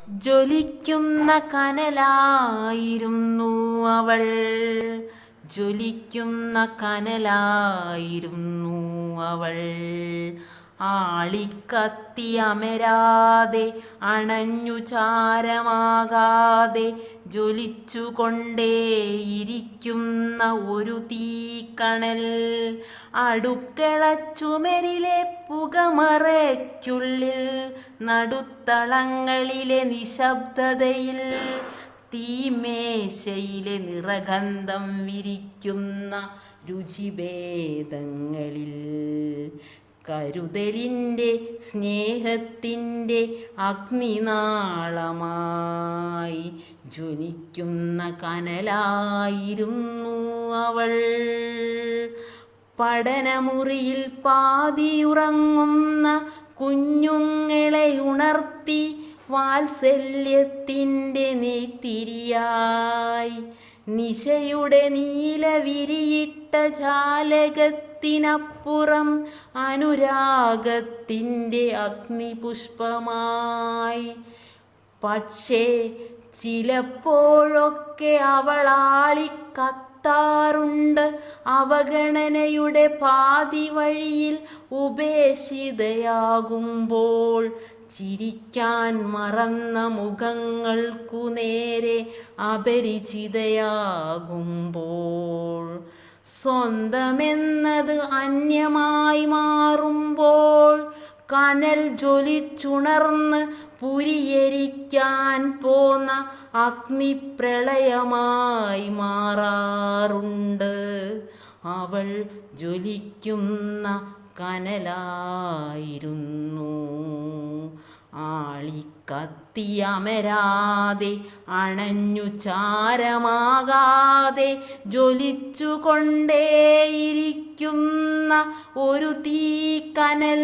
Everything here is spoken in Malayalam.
ജ്വലിക്കുന്ന കനലായിരുന്നു അവൾ, ജ്വലിക്കുന്ന കനലായിരുന്നു അവൾ. ആളിക്കത്തി അമരാതെ അണഞ്ഞു ചാരമാകാതെ ജ്വലിച്ചുകൊണ്ടേയിരിക്കുന്ന ഒരു തീക്കണൽ. അടുക്കള ചുമരിലെ പുകമറയ്ക്കുള്ളിൽ നടുത്തളങ്ങളിലെ നിശബ്ദതയിൽ തീമേശയിലെ നിറഗന്ധം വിരിക്കുന്ന രുചിഭേദങ്ങളിൽ കരുതലിൻ്റെ സ്നേഹത്തിൻ്റെ അഗ്നിനാളമായി ജ്വലിക്കുന്ന കനലായിരുന്നു അവൾ. പഠനമുറിയിൽ പാതിയുറങ്ങുന്ന കുഞ്ഞുങ്ങളെ ഉണർത്തി വാത്സല്യത്തിൻ്റെ നെയ്ത്തിരിയായി നിശയുടെ നീലവിരിയിട്ട ജാലകത്തിനപ്പുറം അനുരാഗത്തിൻ്റെ അഗ്നിപുഷ്പമായി. പക്ഷേ ചിലപ്പോഴൊക്കെ അവളാളിക്കത്താറുണ്ട് അവഗണനയുടെ പാതി വഴിയിൽ ഉപേക്ഷിതയാകുമ്പോൾ. ചിരിക്കാൻ മറന്ന മുഖങ്ങൾക്കു നേരെ അപരിചിതയാകുമ്പോൾ. സ്വന്തമെന്നത് അന്യമായി മാറുമ്പോൾ കനൽ ജ്വലിച്ചുണർന്ന് പുരിയെരിക്കാൻ പോന്ന അഗ്നിപ്രളയമായി മാറാറുണ്ട് അവൾ. ജ്വലിക്കുന്ന കനലായിരുന്നു. ആളിക്കത്തിയമരാതെ അണഞ്ഞു ചാരമാകാതെ ജ്വലിച്ചുകൊണ്ടേയിരിക്കുന്ന ഒരു തീക്കനൽ.